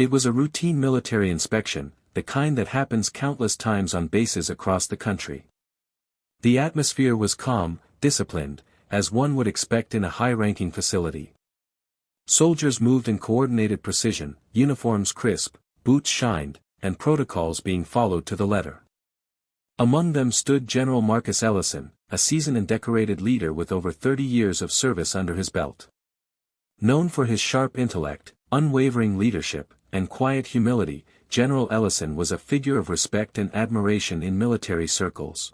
It was a routine military inspection, the kind that happens countless times on bases across the country. The atmosphere was calm, disciplined, as one would expect in a high-ranking facility. Soldiers moved in coordinated precision, uniforms crisp, boots shined, and protocols being followed to the letter. Among them stood General Marcus Ellison, a seasoned and decorated leader with over 30 years of service under his belt. Known for his sharp intellect, unwavering leadership, and quiet humility, General Ellison was a figure of respect and admiration in military circles.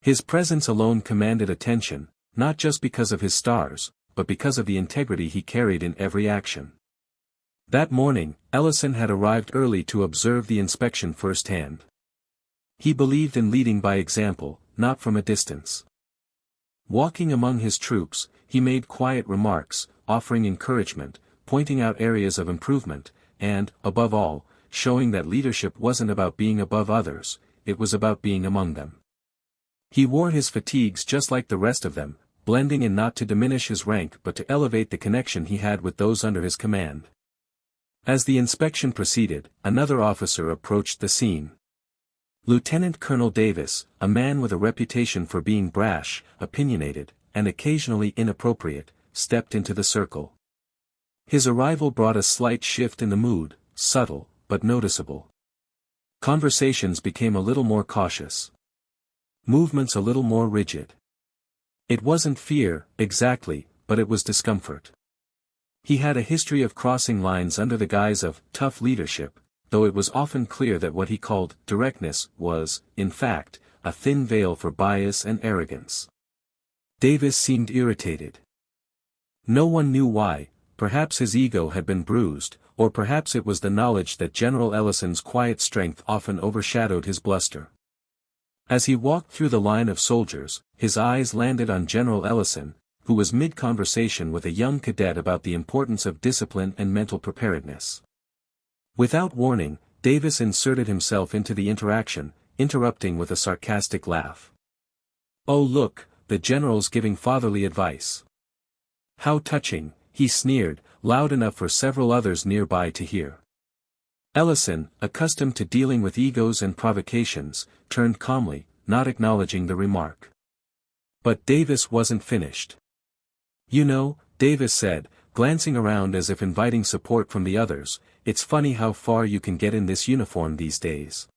His presence alone commanded attention, not just because of his stars, but because of the integrity he carried in every action. That morning, Ellison had arrived early to observe the inspection firsthand. He believed in leading by example, not from a distance. Walking among his troops, he made quiet remarks, offering encouragement, pointing out areas of improvement, and, above all, showing that leadership wasn't about being above others, it was about being among them. He wore his fatigues just like the rest of them, blending in not to diminish his rank but to elevate the connection he had with those under his command. As the inspection proceeded, another officer approached the scene. Lieutenant Colonel Davis, a man with a reputation for being brash, opinionated, and occasionally inappropriate, stepped into the circle. His arrival brought a slight shift in the mood, subtle, but noticeable. Conversations became a little more cautious. Movements a little more rigid. It wasn't fear, exactly, but it was discomfort. He had a history of crossing lines under the guise of tough leadership, though it was often clear that what he called directness was, in fact, a thin veil for bias and arrogance. Davis seemed irritated. No one knew why, perhaps his ego had been bruised, or perhaps it was the knowledge that General Ellison's quiet strength often overshadowed his bluster. As he walked through the line of soldiers, his eyes landed on General Ellison, who was mid-conversation with a young cadet about the importance of discipline and mental preparedness. Without warning, Davis inserted himself into the interaction, interrupting with a sarcastic laugh. "Oh look, the general's giving fatherly advice. How touching," he sneered, loud enough for several others nearby to hear. Ellison, accustomed to dealing with egos and provocations, turned calmly, not acknowledging the remark. But Davis wasn't finished. "You know," Davis said, glancing around as if inviting support from the others, "it's funny how far you can get in this uniform these days.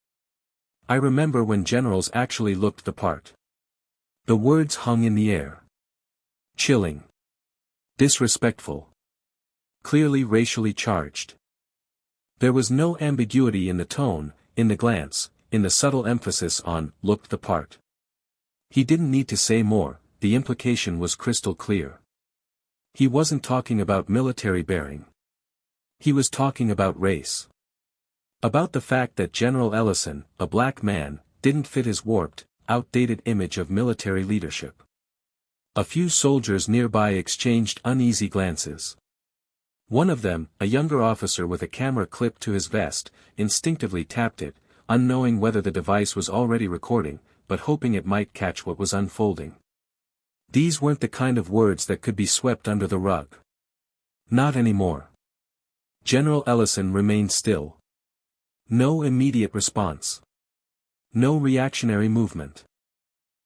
I remember when generals actually looked the part." The words hung in the air. Chilling. Disrespectful. Clearly racially charged. There was no ambiguity in the tone, in the glance, in the subtle emphasis on "looked the part." He didn't need to say more, the implication was crystal clear. He wasn't talking about military bearing. He was talking about race. About the fact that General Ellison, a black man, didn't fit his warped, outdated image of military leadership. A few soldiers nearby exchanged uneasy glances. One of them, a younger officer with a camera clipped to his vest, instinctively tapped it, unknowing whether the device was already recording, but hoping it might catch what was unfolding. These weren't the kind of words that could be swept under the rug. Not anymore. General Ellison remained still. No immediate response. No reactionary movement.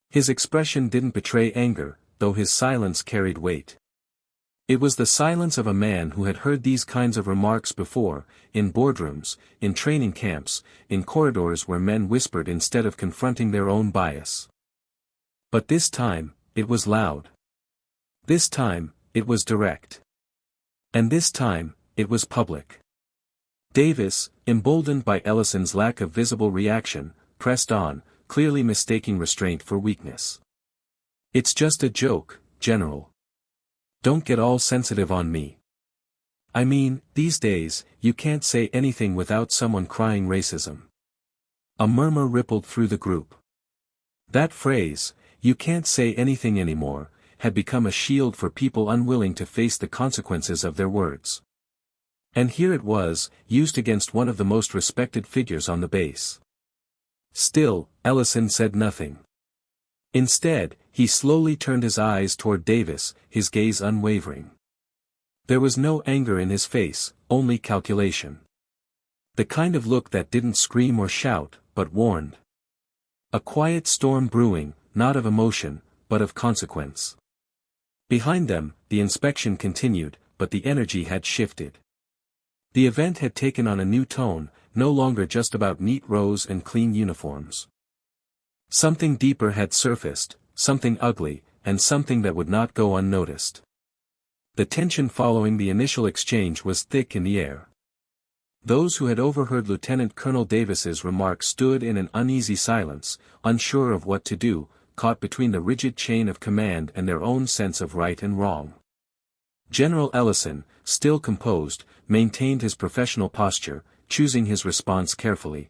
His expression didn't betray anger, though his silence carried weight. It was the silence of a man who had heard these kinds of remarks before, in boardrooms, in training camps, in corridors where men whispered instead of confronting their own bias. But this time, it was loud. This time, it was direct. And this time, it was public. Davis, emboldened by Ellison's lack of visible reaction, pressed on, clearly mistaking restraint for weakness. "It's just a joke, General. Don't get all sensitive on me. I mean, these days, you can't say anything without someone crying racism." A murmur rippled through the group. That phrase, "you can't say anything anymore," had become a shield for people unwilling to face the consequences of their words. And here it was, used against one of the most respected figures on the base. Still, Ellison said nothing. Instead, he slowly turned his eyes toward Davis, his gaze unwavering. There was no anger in his face, only calculation. The kind of look that didn't scream or shout, but warned. A quiet storm brewing, not of emotion, but of consequence. Behind them, the inspection continued, but the energy had shifted. The event had taken on a new tone, no longer just about neat rows and clean uniforms. Something deeper had surfaced, something ugly, and something that would not go unnoticed. The tension following the initial exchange was thick in the air. Those who had overheard Lieutenant Colonel Davis's remarks stood in an uneasy silence, unsure of what to do, caught between the rigid chain of command and their own sense of right and wrong. General Ellison, still composed, maintained his professional posture, choosing his response carefully.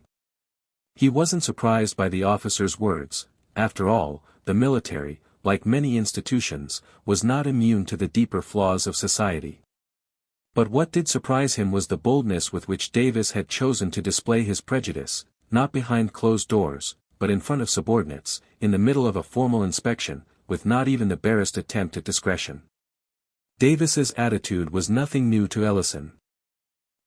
He wasn't surprised by the officer's words. After all, the military, like many institutions, was not immune to the deeper flaws of society. But what did surprise him was the boldness with which Davis had chosen to display his prejudice, not behind closed doors, but in front of subordinates, in the middle of a formal inspection, with not even the barest attempt at discretion. Davis's attitude was nothing new to Ellison.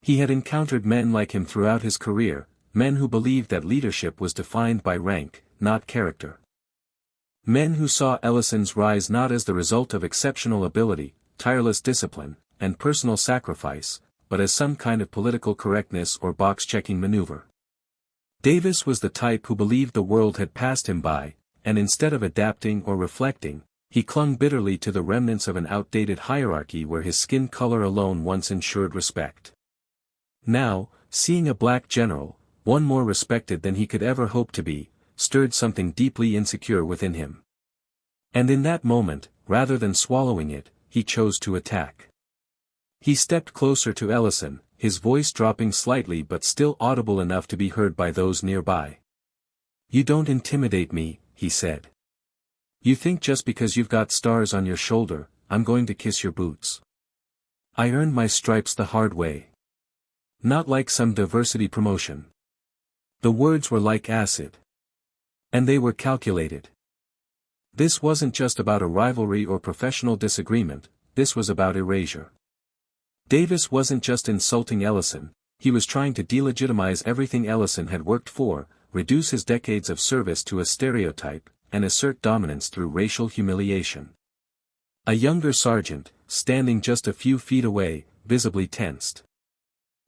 He had encountered men like him throughout his career, men who believed that leadership was defined by rank, not character. Men who saw Ellison's rise not as the result of exceptional ability, tireless discipline, and personal sacrifice, but as some kind of political correctness or box-checking maneuver. Davis was the type who believed the world had passed him by, and instead of adapting or reflecting, he clung bitterly to the remnants of an outdated hierarchy where his skin color alone once ensured respect. Now, seeing a black general, one more respected than he could ever hope to be, stirred something deeply insecure within him. And in that moment, rather than swallowing it, he chose to attack. He stepped closer to Ellison, his voice dropping slightly but still audible enough to be heard by those nearby. "You don't intimidate me," he said. "You think just because you've got stars on your shoulder, I'm going to kiss your boots. I earned my stripes the hard way. Not like some diversity promotion." The words were like acid. And they were calculated. This wasn't just about a rivalry or professional disagreement, this was about erasure. Davis wasn't just insulting Ellison, he was trying to delegitimize everything Ellison had worked for, reduce his decades of service to a stereotype, and assert dominance through racial humiliation. A younger sergeant, standing just a few feet away, visibly tensed.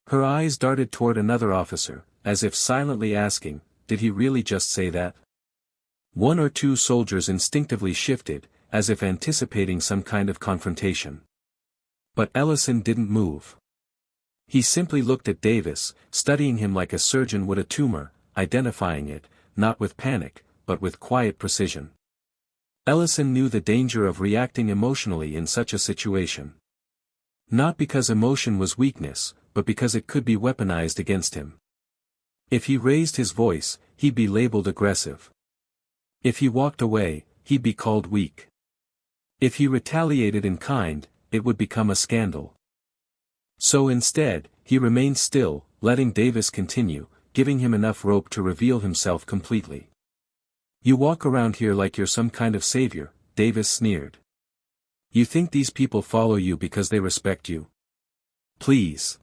Her eyes darted toward another officer, as if silently asking, did he really just say that? One or two soldiers instinctively shifted, as if anticipating some kind of confrontation. But Ellison didn't move. He simply looked at Davis, studying him like a surgeon would a tumor, identifying it, not with panic, but with quiet precision. Ellison knew the danger of reacting emotionally in such a situation. Not because emotion was weakness, but because it could be weaponized against him. If he raised his voice, he'd be labeled aggressive. If he walked away, he'd be called weak. If he retaliated in kind, it would become a scandal. So instead, he remained still, letting Davis continue, giving him enough rope to reveal himself completely. "You walk around here like you're some kind of savior," Davis sneered. "You think these people follow you because they respect you? Please.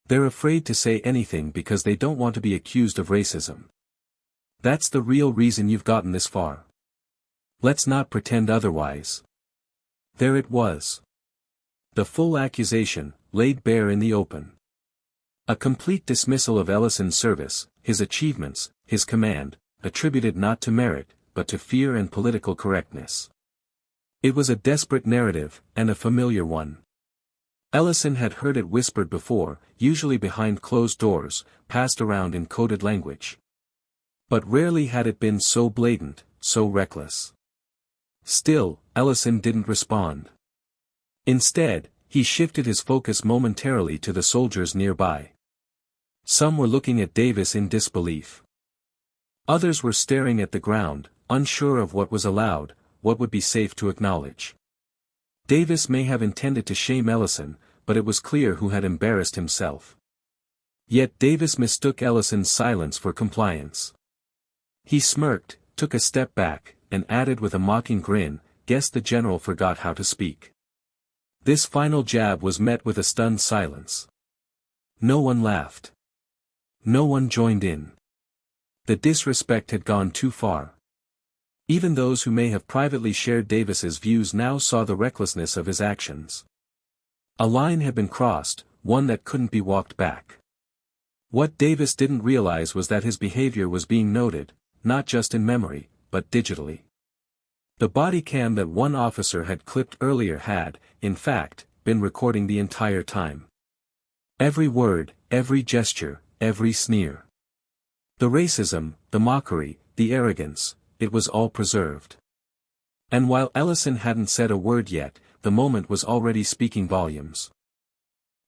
They're afraid to say anything because they don't want to be accused of racism. That's the real reason you've gotten this far. Let's not pretend otherwise." There it was. The full accusation, laid bare in the open. A complete dismissal of Ellison's service, his achievements, his command, attributed not to merit, but to fear and political correctness. It was a desperate narrative, and a familiar one. Ellison had heard it whispered before, usually behind closed doors, passed around in coded language. But rarely had it been so blatant, so reckless. Still, Ellison didn't respond. Instead, he shifted his focus momentarily to the soldiers nearby. Some were looking at Davis in disbelief. Others were staring at the ground, unsure of what was allowed, what would be safe to acknowledge. Davis may have intended to shame Ellison, but it was clear who had embarrassed himself. Yet Davis mistook Ellison's silence for compliance. He smirked, took a step back, and added with a mocking grin, "Guess the general forgot how to speak." This final jab was met with a stunned silence. No one laughed. No one joined in. The disrespect had gone too far. Even those who may have privately shared Davis's views now saw the recklessness of his actions. A line had been crossed, one that couldn't be walked back. What Davis didn't realize was that his behavior was being noted, not just in memory, but digitally. The body cam that one officer had clipped earlier had, in fact, been recording the entire time. Every word, every gesture, every sneer. The racism, the mockery, the arrogance, it was all preserved. And while Ellison hadn't said a word yet, the moment was already speaking volumes.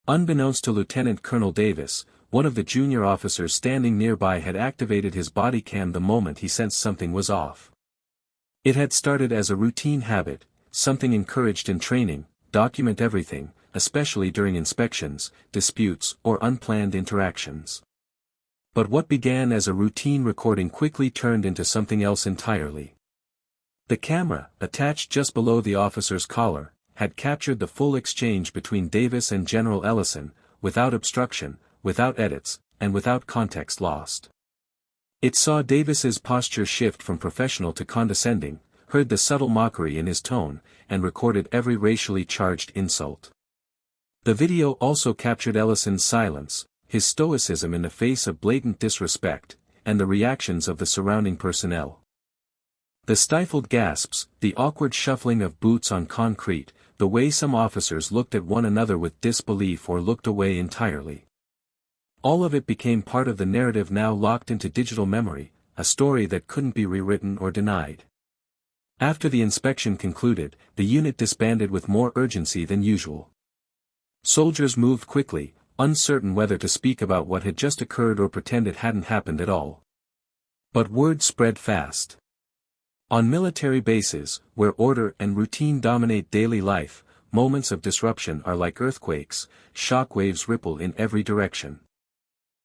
Unbeknownst to Lieutenant Colonel Davis, one of the junior officers standing nearby had activated his body cam the moment he sensed something was off. It had started as a routine habit, something encouraged in training: document everything, especially during inspections, disputes, or unplanned interactions. But what began as a routine recording quickly turned into something else entirely. The camera, attached just below the officer's collar, had captured the full exchange between Davis and General Ellison, without obstruction, without edits, and without context lost. It saw Davis's posture shift from professional to condescending, heard the subtle mockery in his tone, and recorded every racially charged insult. The video also captured Ellison's silence, his stoicism in the face of blatant disrespect, and the reactions of the surrounding personnel. The stifled gasps, the awkward shuffling of boots on concrete, the way some officers looked at one another with disbelief or looked away entirely. All of it became part of the narrative now locked into digital memory, a story that couldn't be rewritten or denied. After the inspection concluded, the unit disbanded with more urgency than usual. Soldiers moved quickly, uncertain whether to speak about what had just occurred or pretend it hadn't happened at all. But word spread fast. On military bases, where order and routine dominate daily life, moments of disruption are like earthquakes, shock waves ripple in every direction.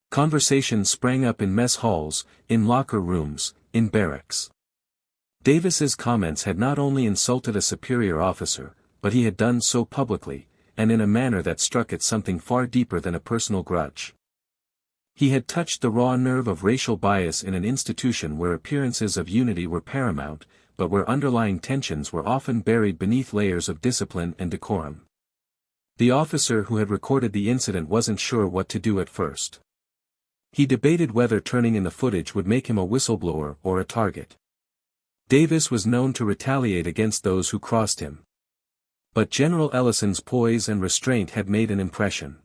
Conversations sprang up in mess halls, in locker rooms, in barracks. Davis's comments had not only insulted a superior officer, but he had done so publicly, and in a manner that struck at something far deeper than a personal grudge. He had touched the raw nerve of racial bias in an institution where appearances of unity were paramount, but where underlying tensions were often buried beneath layers of discipline and decorum. The officer who had recorded the incident wasn't sure what to do at first. He debated whether turning in the footage would make him a whistleblower or a target. Davis was known to retaliate against those who crossed him. But General Ellison's poise and restraint had made an impression.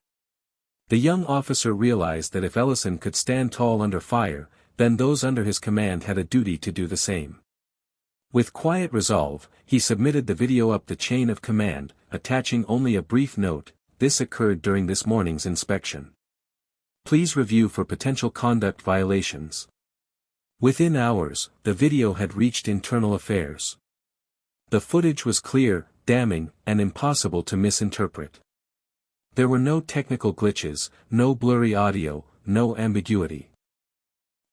The young officer realized that if Ellison could stand tall under fire, then those under his command had a duty to do the same. With quiet resolve, he submitted the video up the chain of command, attaching only a brief note: "This occurred during this morning's inspection. Please review for potential conduct violations." Within hours, the video had reached Internal Affairs. The footage was clear, damning, and impossible to misinterpret. There were no technical glitches, no blurry audio, no ambiguity.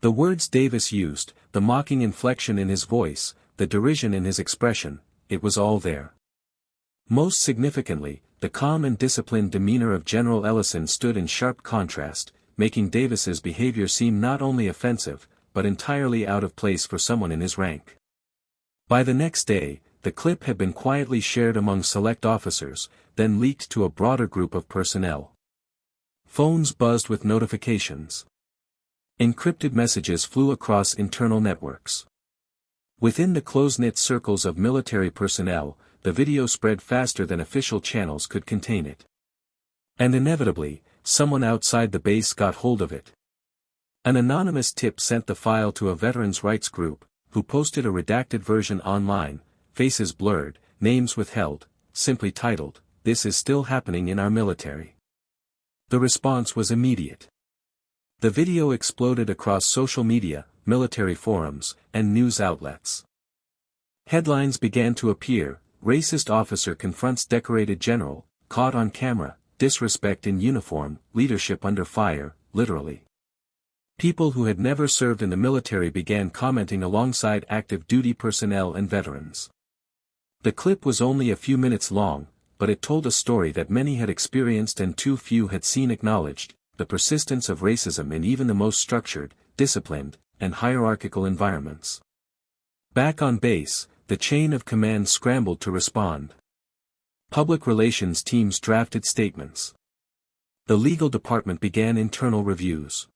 The words Davis used, the mocking inflection in his voice, the derision in his expression, it was all there. Most significantly, the calm and disciplined demeanor of General Ellison stood in sharp contrast, making Davis's behavior seem not only offensive, but entirely out of place for someone in his rank. By the next day, the clip had been quietly shared among select officers, then leaked to a broader group of personnel. Phones buzzed with notifications. Encrypted messages flew across internal networks. Within the close-knit circles of military personnel, the video spread faster than official channels could contain it. And inevitably, someone outside the base got hold of it. An anonymous tip sent the file to a veterans' rights group, who posted a redacted version online, faces blurred, names withheld, simply titled, "This is still happening in our military." The response was immediate. The video exploded across social media, military forums, and news outlets. Headlines began to appear: "Racist officer confronts decorated general, caught on camera, disrespect in uniform, leadership under fire," literally. People who had never served in the military began commenting alongside active duty personnel and veterans. The clip was only a few minutes long, but it told a story that many had experienced and too few had seen acknowledged: the persistence of racism in even the most structured, disciplined, and hierarchical environments. Back on base, the chain of command scrambled to respond. Public relations teams drafted statements. The legal department began internal reviews.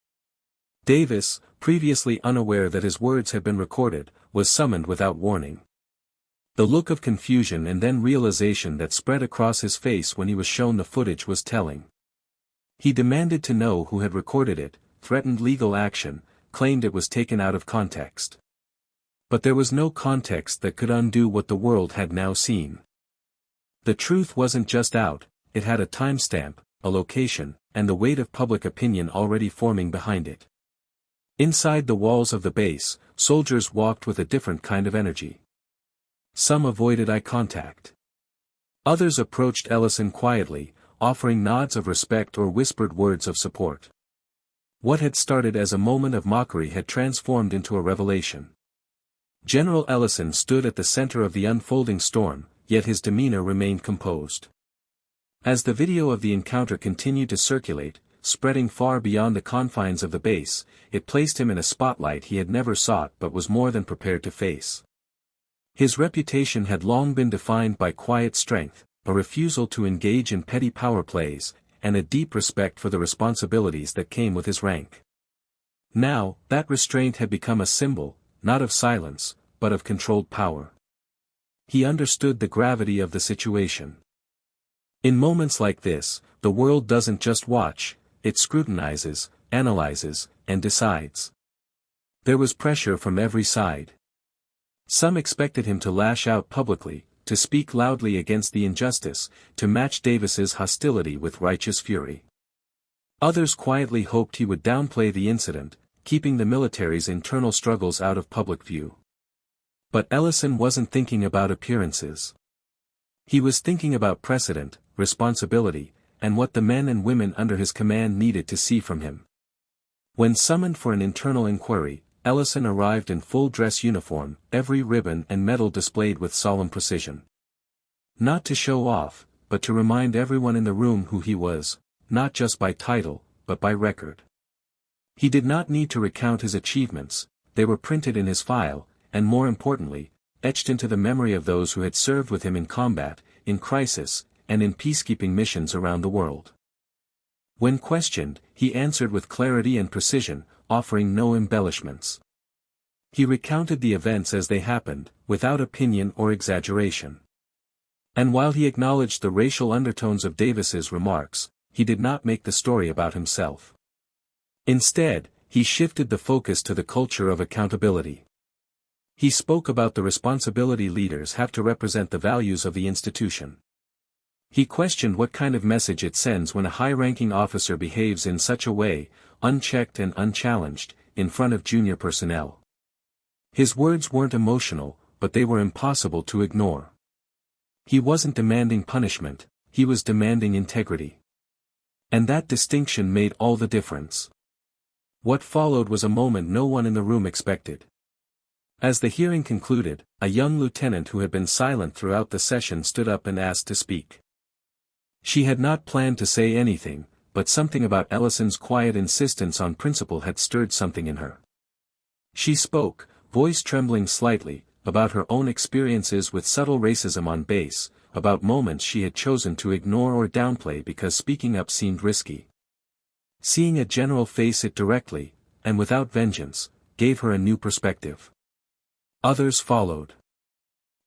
Davis, previously unaware that his words had been recorded, was summoned without warning. The look of confusion and then realization that spread across his face when he was shown the footage was telling. He demanded to know who had recorded it, threatened legal action, claimed it was taken out of context. But there was no context that could undo what the world had now seen. The truth wasn't just out, it had a timestamp, a location, and the weight of public opinion already forming behind it. Inside the walls of the base, soldiers walked with a different kind of energy. Some avoided eye contact. Others approached Ellison quietly, offering nods of respect or whispered words of support. What had started as a moment of mockery had transformed into a revelation. General Ellison stood at the center of the unfolding storm, yet his demeanor remained composed. As the video of the encounter continued to circulate, spreading far beyond the confines of the base, it placed him in a spotlight he had never sought but was more than prepared to face. His reputation had long been defined by quiet strength, a refusal to engage in petty power plays, and a deep respect for the responsibilities that came with his rank. Now, that restraint had become a symbol, not of silence, but of controlled power. He understood the gravity of the situation. In moments like this, the world doesn't just watch, it scrutinizes, analyzes, and decides. There was pressure from every side. Some expected him to lash out publicly, to speak loudly against the injustice, to match Davis's hostility with righteous fury. Others quietly hoped he would downplay the incident, keeping the military's internal struggles out of public view. But Ellison wasn't thinking about appearances. He was thinking about precedent, responsibility, and what the men and women under his command needed to see from him. When summoned for an internal inquiry, Ellison arrived in full dress uniform, every ribbon and medal displayed with solemn precision. Not to show off, but to remind everyone in the room who he was, not just by title, but by record. He did not need to recount his achievements, they were printed in his file, and more importantly, etched into the memory of those who had served with him in combat, in crisis, and in peacekeeping missions around the world. When questioned, he answered with clarity and precision, offering no embellishments. He recounted the events as they happened, without opinion or exaggeration. And while he acknowledged the racial undertones of Davis's remarks, he did not make the story about himself. Instead, he shifted the focus to the culture of accountability. He spoke about the responsibility leaders have to represent the values of the institution. He questioned what kind of message it sends when a high-ranking officer behaves in such a way, unchecked and unchallenged, in front of junior personnel. His words weren't emotional, but they were impossible to ignore. He wasn't demanding punishment, he was demanding integrity. And that distinction made all the difference. What followed was a moment no one in the room expected. As the hearing concluded, a young lieutenant who had been silent throughout the session stood up and asked to speak. She had not planned to say anything, but something about Ellison's quiet insistence on principle had stirred something in her. She spoke, voice trembling slightly, about her own experiences with subtle racism on base, about moments she had chosen to ignore or downplay because speaking up seemed risky. Seeing a general face it directly, and without vengeance, gave her a new perspective. Others followed.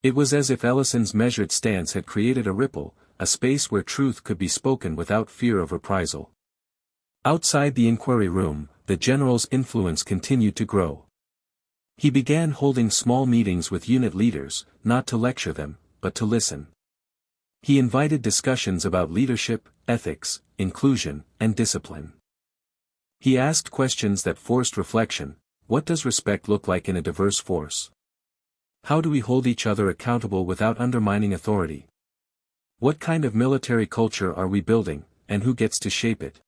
It was as if Ellison's measured stance had created a ripple, a space where truth could be spoken without fear of reprisal. Outside the inquiry room, the general's influence continued to grow. He began holding small meetings with unit leaders, not to lecture them, but to listen. He invited discussions about leadership, ethics, inclusion, and discipline. He asked questions that forced reflection. What does respect look like in a diverse force? How do we hold each other accountable without undermining authority? What kind of military culture are we building, and who gets to shape it?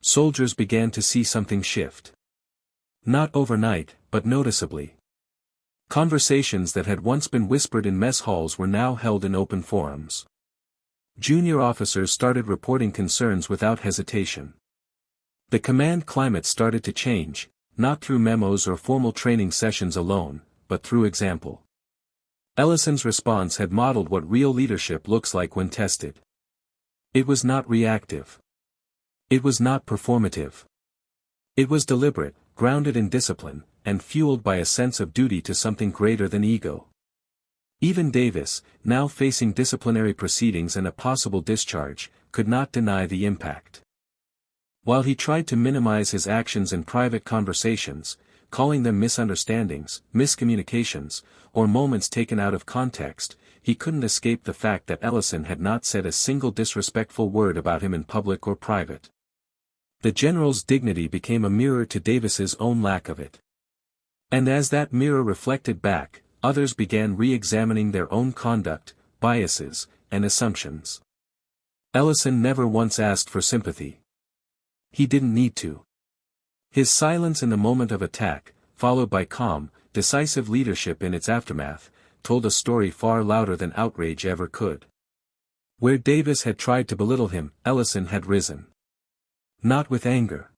Soldiers began to see something shift. Not overnight, but noticeably. Conversations that had once been whispered in mess halls were now held in open forums. Junior officers started reporting concerns without hesitation. The command climate started to change, not through memos or formal training sessions alone, but through example. Ellison's response had modeled what real leadership looks like when tested. It was not reactive. It was not performative. It was deliberate, grounded in discipline, and fueled by a sense of duty to something greater than ego. Even Davis, now facing disciplinary proceedings and a possible discharge, could not deny the impact. While he tried to minimize his actions in private conversations, calling them misunderstandings, miscommunications, or moments taken out of context, he couldn't escape the fact that Ellison had not said a single disrespectful word about him in public or private. The general's dignity became a mirror to Davis's own lack of it. And as that mirror reflected back, others began re-examining their own conduct, biases, and assumptions. Ellison never once asked for sympathy. He didn't need to. His silence in the moment of attack, followed by calm, decisive leadership in its aftermath, told a story far louder than outrage ever could. Where Davis had tried to belittle him, Ellison had risen. Not with anger.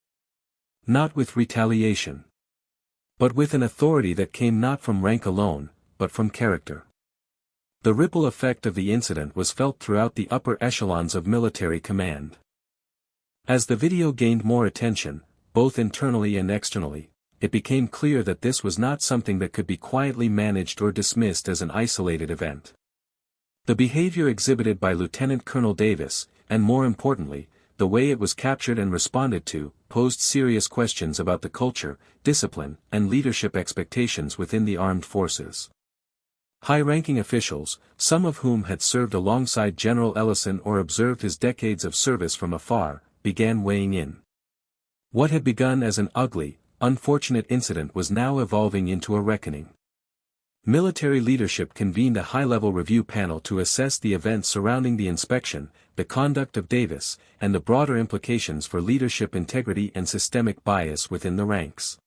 Not with retaliation. But with an authority that came not from rank alone, but from character. The ripple effect of the incident was felt throughout the upper echelons of military command. As the video gained more attention, both internally and externally, it became clear that this was not something that could be quietly managed or dismissed as an isolated event. The behavior exhibited by Lieutenant Colonel Davis, and more importantly, the way it was captured and responded to, posed serious questions about the culture, discipline, and leadership expectations within the armed forces. High-ranking officials, some of whom had served alongside General Ellison or observed his decades of service from afar, began weighing in. What had begun as an ugly, unfortunate incident was now evolving into a reckoning. Military leadership convened a high-level review panel to assess the events surrounding the inspection, the conduct of Davis, and the broader implications for leadership integrity and systemic bias within the ranks.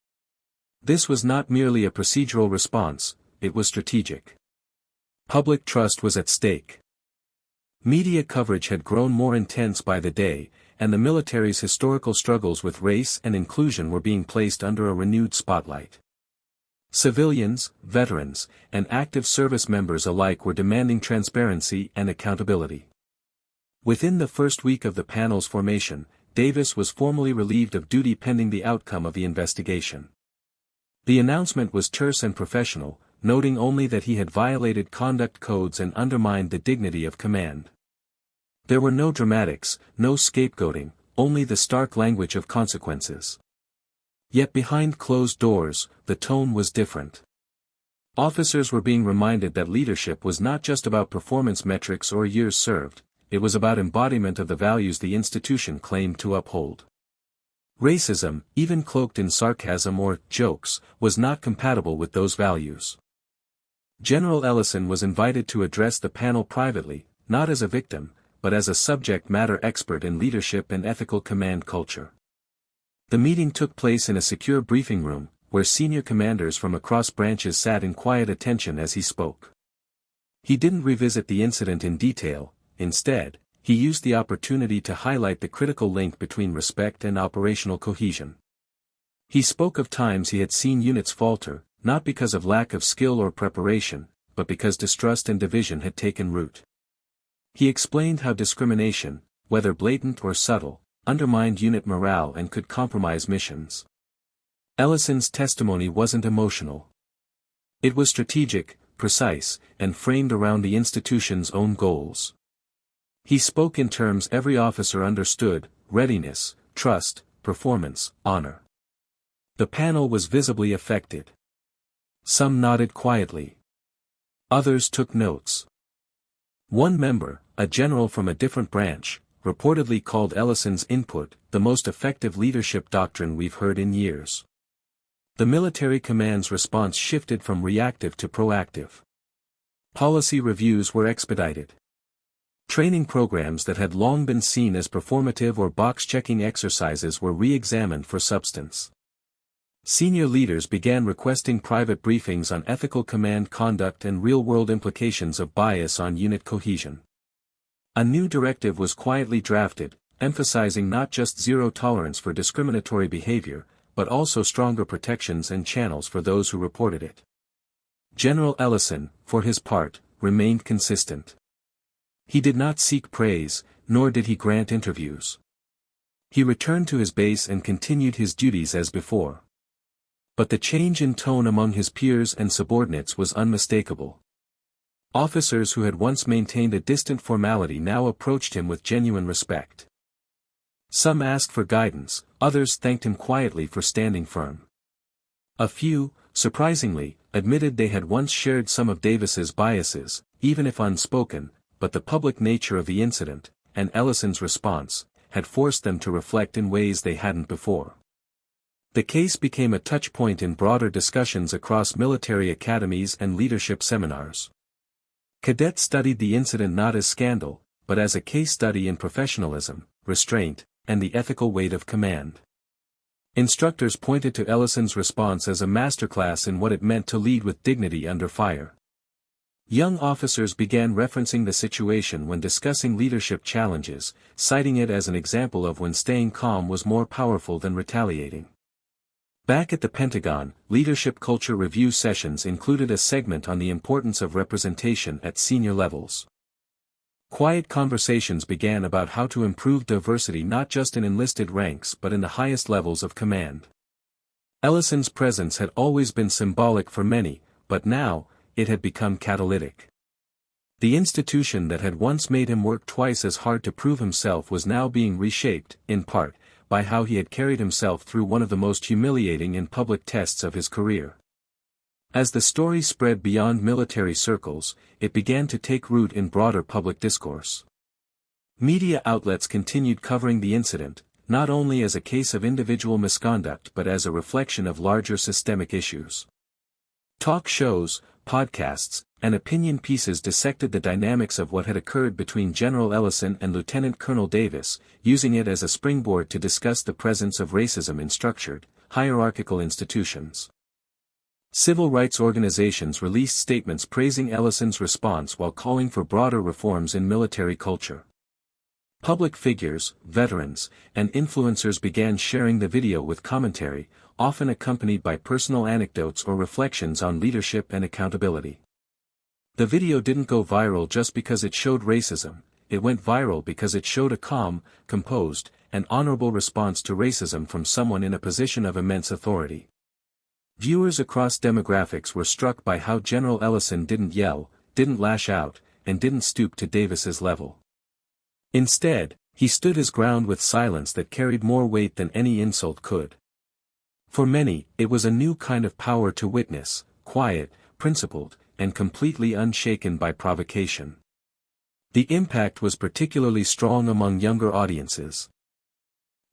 This was not merely a procedural response, it was strategic. Public trust was at stake. Media coverage had grown more intense by the day, and the military's historical struggles with race and inclusion were being placed under a renewed spotlight. Civilians, veterans, and active service members alike were demanding transparency and accountability. Within the first week of the panel's formation, Davis was formally relieved of duty pending the outcome of the investigation. The announcement was terse and professional, noting only that he had violated conduct codes and undermined the dignity of command. There were no dramatics, no scapegoating, only the stark language of consequences. Yet behind closed doors, the tone was different. Officers were being reminded that leadership was not just about performance metrics or years served, it was about embodiment of the values the institution claimed to uphold. Racism, even cloaked in sarcasm or jokes, was not compatible with those values. General Ellison was invited to address the panel privately, not as a victim, but as a subject matter expert in leadership and ethical command culture. The meeting took place in a secure briefing room, where senior commanders from across branches sat in quiet attention as he spoke. He didn't revisit the incident in detail, instead, he used the opportunity to highlight the critical link between respect and operational cohesion. He spoke of times he had seen units falter, not because of lack of skill or preparation, but because distrust and division had taken root. He explained how discrimination, whether blatant or subtle, undermined unit morale and could compromise missions. Ellison's testimony wasn't emotional. It was strategic, precise, and framed around the institution's own goals. He spoke in terms every officer understood: readiness, trust, performance, honor. The panel was visibly affected. Some nodded quietly. Others took notes. One member, a general from a different branch, reportedly called Ellison's input the most effective leadership doctrine we've heard in years. The military command's response shifted from reactive to proactive. Policy reviews were expedited. Training programs that had long been seen as performative or box-checking exercises were re-examined for substance. Senior leaders began requesting private briefings on ethical command conduct and real-world implications of bias on unit cohesion. A new directive was quietly drafted, emphasizing not just zero tolerance for discriminatory behavior, but also stronger protections and channels for those who reported it. General Ellison, for his part, remained consistent. He did not seek praise, nor did he grant interviews. He returned to his base and continued his duties as before. But the change in tone among his peers and subordinates was unmistakable. Officers who had once maintained a distant formality now approached him with genuine respect. Some asked for guidance, others thanked him quietly for standing firm. A few, surprisingly, admitted they had once shared some of Davis's biases, even if unspoken, but the public nature of the incident, and Ellison's response, had forced them to reflect in ways they hadn't before. The case became a touch point in broader discussions across military academies and leadership seminars. Cadets studied the incident not as scandal, but as a case study in professionalism, restraint, and the ethical weight of command. Instructors pointed to Ellison's response as a masterclass in what it meant to lead with dignity under fire. Young officers began referencing the situation when discussing leadership challenges, citing it as an example of when staying calm was more powerful than retaliating. Back at the Pentagon, leadership culture review sessions included a segment on the importance of representation at senior levels. Quiet conversations began about how to improve diversity not just in enlisted ranks but in the highest levels of command. Ellison's presence had always been symbolic for many, but now, it had become catalytic. The institution that had once made him work twice as hard to prove himself was now being reshaped, in part, by how he had carried himself through one of the most humiliating and public tests of his career. As the story spread beyond military circles, it began to take root in broader public discourse. Media outlets continued covering the incident, not only as a case of individual misconduct but as a reflection of larger systemic issues. Talk shows, podcasts, and opinion pieces dissected the dynamics of what had occurred between General Ellison and Lieutenant Colonel Davis, using it as a springboard to discuss the presence of racism in structured, hierarchical institutions. Civil rights organizations released statements praising Ellison's response while calling for broader reforms in military culture. Public figures, veterans, and influencers began sharing the video with commentary, often accompanied by personal anecdotes or reflections on leadership and accountability. The video didn't go viral just because it showed racism, it went viral because it showed a calm, composed, and honorable response to racism from someone in a position of immense authority. Viewers across demographics were struck by how General Ellison didn't yell, didn't lash out, and didn't stoop to Davis's level. Instead, he stood his ground with silence that carried more weight than any insult could. For many, it was a new kind of power to witness, quiet, principled, and completely unshaken by provocation. The impact was particularly strong among younger audiences.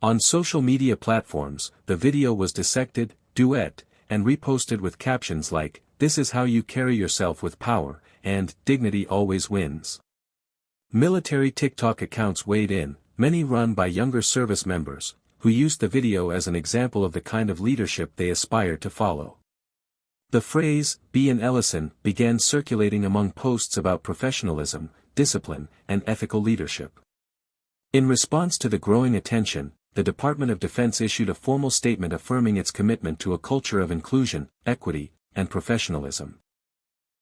On social media platforms, the video was dissected, duet, and reposted with captions like, "This is how you carry yourself with power," and "Dignity always wins." Military TikTok accounts weighed in, many run by younger service members, who used the video as an example of the kind of leadership they aspired to follow. The phrase, "Be an Ellison," began circulating among posts about professionalism, discipline, and ethical leadership. In response to the growing attention, the Department of Defense issued a formal statement affirming its commitment to a culture of inclusion, equity, and professionalism.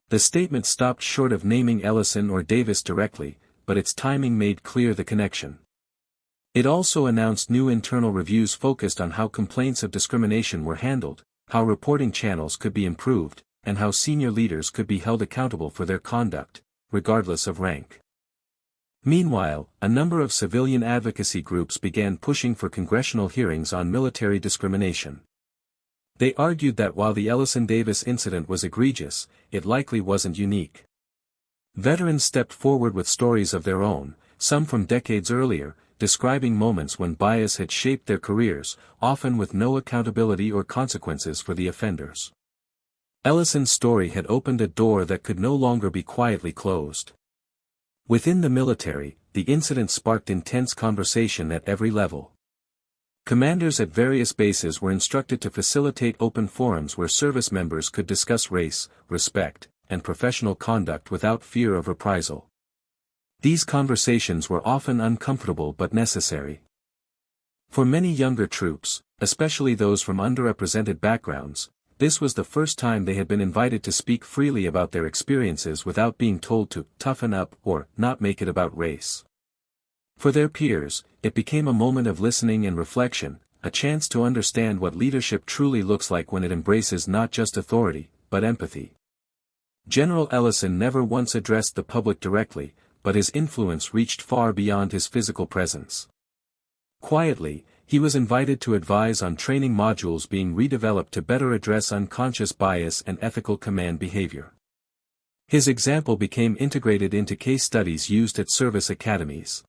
The statement stopped short of naming Ellison or Davis directly, but its timing made clear the connection. It also announced new internal reviews focused on how complaints of discrimination were handled, how reporting channels could be improved, and how senior leaders could be held accountable for their conduct, regardless of rank. Meanwhile, a number of civilian advocacy groups began pushing for congressional hearings on military discrimination. They argued that while the Ellison-Davis incident was egregious, it likely wasn't unique. Veterans stepped forward with stories of their own, some from decades earlier, describing moments when bias had shaped their careers, often with no accountability or consequences for the offenders. Ellison's story had opened a door that could no longer be quietly closed. Within the military, the incident sparked intense conversation at every level. Commanders at various bases were instructed to facilitate open forums where service members could discuss race, respect, and professional conduct without fear of reprisal. These conversations were often uncomfortable but necessary. For many younger troops, especially those from underrepresented backgrounds, this was the first time they had been invited to speak freely about their experiences without being told to toughen up or not make it about race. For their peers, it became a moment of listening and reflection, a chance to understand what leadership truly looks like when it embraces not just authority, but empathy. General Ellison never once addressed the public directly, but his influence reached far beyond his physical presence. Quietly, he was invited to advise on training modules being redeveloped to better address unconscious bias and ethical command behavior. His example became integrated into case studies used at service academies.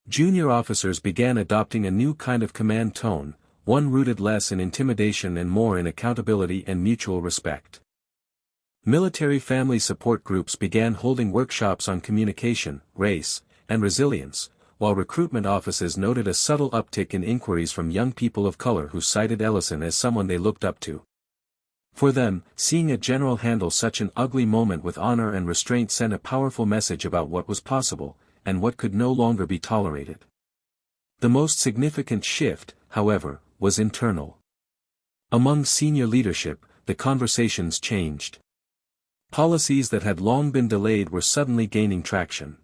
Junior officers began adopting a new kind of command tone, one rooted less in intimidation and more in accountability and mutual respect. Military family support groups began holding workshops on communication, race, and resilience, while recruitment offices noted a subtle uptick in inquiries from young people of color who cited Ellison as someone they looked up to. For them, seeing a general handle such an ugly moment with honor and restraint sent a powerful message about what was possible, and what could no longer be tolerated. The most significant shift, however, was internal. Among senior leadership, the conversations changed. Policies that had long been delayed were suddenly gaining traction.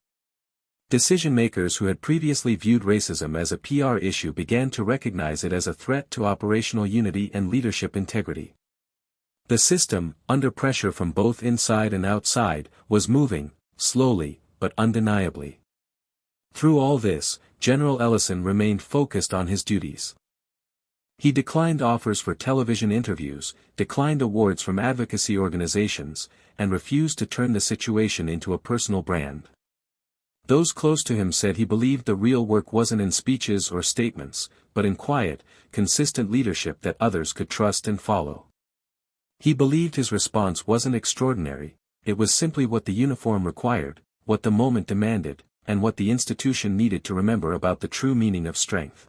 Decision-makers who had previously viewed racism as a PR issue began to recognize it as a threat to operational unity and leadership integrity. The system, under pressure from both inside and outside, was moving, slowly, but undeniably. Through all this, General Ellison remained focused on his duties. He declined offers for television interviews, declined awards from advocacy organizations, and refused to turn the situation into a personal brand. Those close to him said he believed the real work wasn't in speeches or statements, but in quiet, consistent leadership that others could trust and follow. He believed his response wasn't extraordinary, it was simply what the uniform required, what the moment demanded, and what the institution needed to remember about the true meaning of strength.